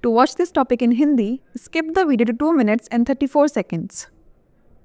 To watch this topic in Hindi, skip the video to 2 minutes and 34 seconds.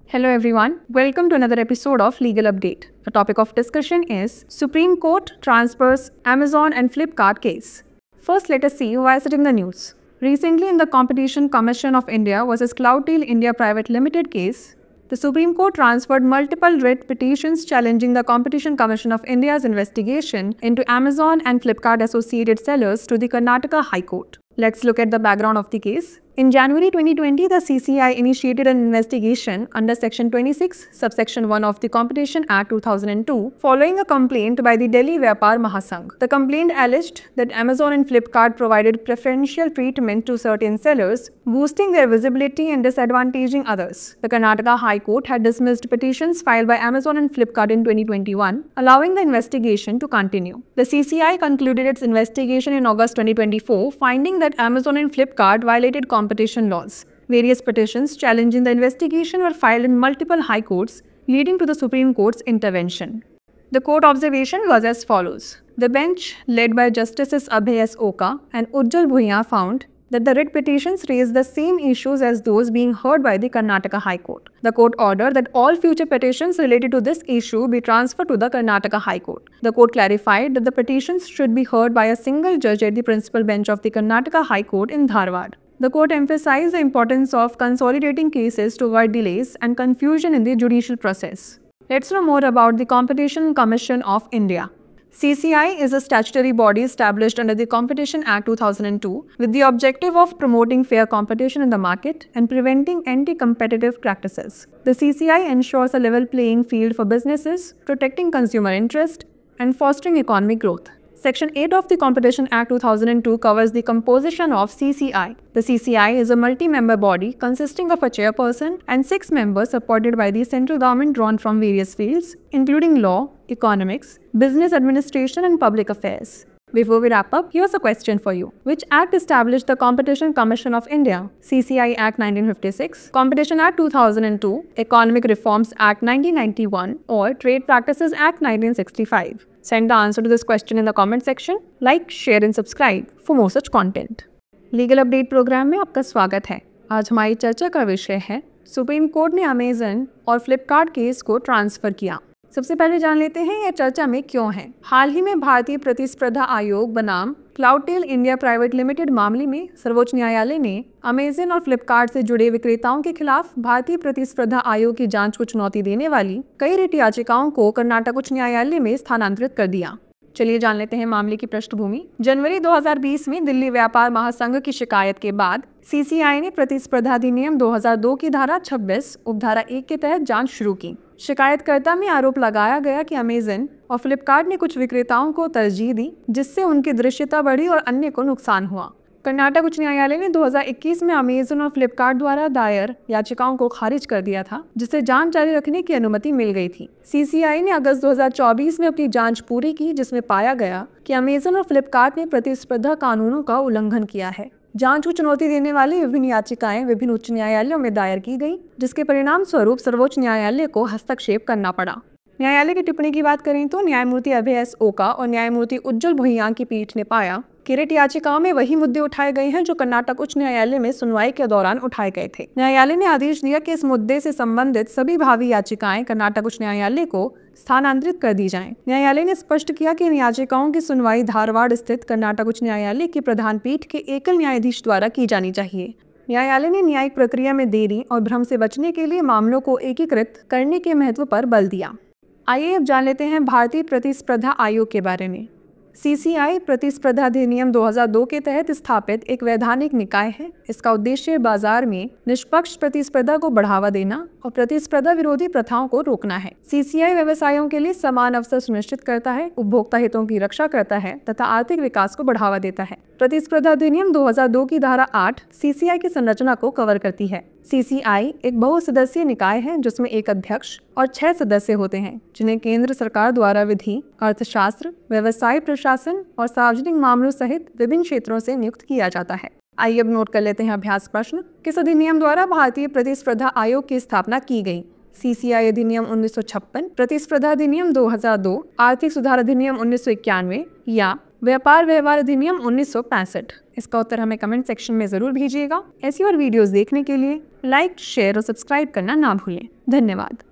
Hello everyone, welcome to another episode of Legal Update. The topic of discussion is Supreme Court transfers Amazon and Flipkart case. First, let us see why is it in the news. Recently, in the Competition Commission of India vs Cloudtail India Private Limited case, the Supreme Court transferred multiple writ petitions challenging the Competition Commission of India's investigation into Amazon and Flipkart associated sellers to the Karnataka High Court. Let's look at the background of the case. In January 2020, the CCI initiated an investigation under Section 26, Subsection 1 of the Competition Act 2002, following a complaint by the Delhi Vyapar Mahasangh. The complaint alleged that Amazon and Flipkart provided preferential treatment to certain sellers, boosting their visibility and disadvantaging others. The Karnataka High Court had dismissed petitions filed by Amazon and Flipkart in 2021, allowing the investigation to continue. The CCI concluded its investigation in August 2024, finding that Amazon and Flipkart violated competition laws. Various petitions challenging the investigation were filed in multiple high courts, leading to the Supreme Court's intervention. The court observation was as follows. The bench, led by Justices Abhay S. Oka and Ujjal Bhuiyan, found that the writ petitions raised the same issues as those being heard by the Karnataka High Court. The court ordered that all future petitions related to this issue be transferred to the Karnataka High Court. The court clarified that the petitions should be heard by a single judge at the principal bench of the Karnataka High Court in Dharwad. The court emphasized the importance of consolidating cases to avoid delays and confusion in the judicial process. Let's know more about the Competition Commission of India. CCI is a statutory body established under the Competition Act 2002 with the objective of promoting fair competition in the market and preventing anti-competitive practices. The CCI ensures a level playing field for businesses, protecting consumer interest, and fostering economic growth. Section 8 of the Competition Act 2002 covers the composition of CCI. The CCI is a multi-member body consisting of a chairperson and 6 members supported by the central government drawn from various fields, including law, economics, business administration, and public affairs. Before we wrap up, here's a question for you. Which act established the Competition Commission of India? CCI Act 1956, Competition Act 2002, Economic Reforms Act 1991, or Trade Practices Act 1965? Send the answer to this question in the comment section. Like, share and subscribe for more such content. Legal update program में आपका स्वागत है। आज हमारी चर्चा का विषय है सुप्रीम कोर्ट ने अमेजन और फ्लिपकार्ट केस को ट्रांसफर किया। सबसे पहले जान लेते हैं यह चर्चा में क्यों है। हाल ही में भारतीय प्रतिस्पर्धा आयोग बनाम क्लाउडटेल इंडिया प्राइवेट लिमिटेड मामले में सर्वोच्च न्यायालय ने अमेजन और फ्लिपकार्ट से जुड़े विक्रेताओं के खिलाफ भारतीय प्रतिस्पर्धा आयोग की जांच को चुनौती देने वाली कई रिट याचिकाओं को कर्नाटक उच्च न्यायालय में स्थानांतरित कर दिया। चलिए जान लेते हैं मामले की पृष्ठभूमि। जनवरी 2020 में दिल्ली व्यापार महासंघ की शिकायत के बाद सीसीआई ने प्रतिस्पर्धा अधिनियम 2002 की धारा 26 उपधारा 1 के तहत जांच शुरू की। शिकायतकर्ता में आरोप लगाया गया कि अमेजन और फ्लिपकार्ट ने कुछ विक्रेताओं को तरजीह दी, जिससे उनकी दृश्यता बढ़ी और अन्य को नुकसान हुआ। कर्नाटक उच्च न्यायालय ने 2021 में अमेजन और फ्लिपकार्ट द्वारा दायर याचिकाओं को खारिज कर दिया था, जिससे जांच जारी रखने की अनुमति मिल गई थी। सीसीआई ने अगस्त 2024 में अपनी जांच पूरी की, जिसमें पाया गया कि अमेजन और फ्लिपकार्ट ने प्रतिस्पर्धा कानूनों का उल्लंघन किया है। जांच को चुनौती देने वाली विभिन्न याचिकाएं विभिन्न उच्च न्यायालयों में दायर की गई, जिसके परिणाम स्वरूप सर्वोच्च न्यायालय को हस्तक्षेप करना पड़ा। न्यायालय की टिप्पणी की बात करें तो न्यायमूर्ति अभय एस ओका और न्यायमूर्ति उज्जवल भुइयां की पीठ ने पाया कि रिट याचिकाओं में वही मुद्दे उठाए गए हैं जो कर्नाटक उच्च न्यायालय में सुनवाई के दौरान उठाए गए थे। न्यायालय ने आदेश दिया कि इस मुद्दे से संबंधित सभी भावी याचिकाएं कर्नाटक उच्च न्यायालय को स्थानांतरित कर दी जाएं। न्यायालय ने स्पष्ट किया कि इन याचिकाओं की सुनवाई धारवाड़ स्थित कर्नाटक उच्च न्यायालय की प्रधान पीठ के एकल न्यायाधीश द्वारा की जानी चाहिए। न्यायालय ने न्यायिक प्रक्रिया में देरी और भ्रम से बचने के लिए मामलों को एकीकृत करने के महत्व पर बल दिया। आइए अब जान लेते हैं भारतीय प्रतिस्पर्धा आयोग के बारे में। सीसीआई प्रतिस्पर्धा अधिनियम 2002 के तहत स्थापित एक वैधानिक निकाय है। इसका उद्देश्य बाजार में निष्पक्ष प्रतिस्पर्धा को बढ़ावा देना और प्रतिस्पर्धा विरोधी प्रथाओं को रोकना है। सीसीआई व्यवसायों के लिए समान अवसर सुनिश्चित करता है, उपभोक्ता हितों की रक्षा करता है तथा आर्थिक विकास को बढ़ावा देता है। प्रतिस्पर्धा अधिनियम 2002 की धारा 8 सीसीआई की संरचना को कवर करती है। सीसीआई एक बहुसदस्यीय निकाय है जिसमें एक अध्यक्ष और 6 सदस्य होते हैं, जिन्हें केंद्र सरकार द्वारा विधि, अर्थशास्त्र, व्यवसाय प्रशासन और सार्वजनिक मामलों सहित विभिन्न क्षेत्रों से नियुक्त किया जाता है। आइए अब नोट कर लेते हैं अभ्यास प्रश्न। किस अधिनियम द्वारा भारतीय प्रतिस्पर्धा आयोग की स्थापना की गई? सीसीआई अधिनियम 1956, प्रतिस्पर्धा अधिनियम 2002, आर्थिक सुधार अधिनियम 1991 या व्यापार व्यवहार अधिनियम 1965। इसका उत्तर हमें कमेंट सेक्शन में ज़रूर भेजिएगा। ऐसी और वीडियोस देखने के लिए लाइक, शेयर और सब्सक्राइब करना ना भूलें। धन्यवाद।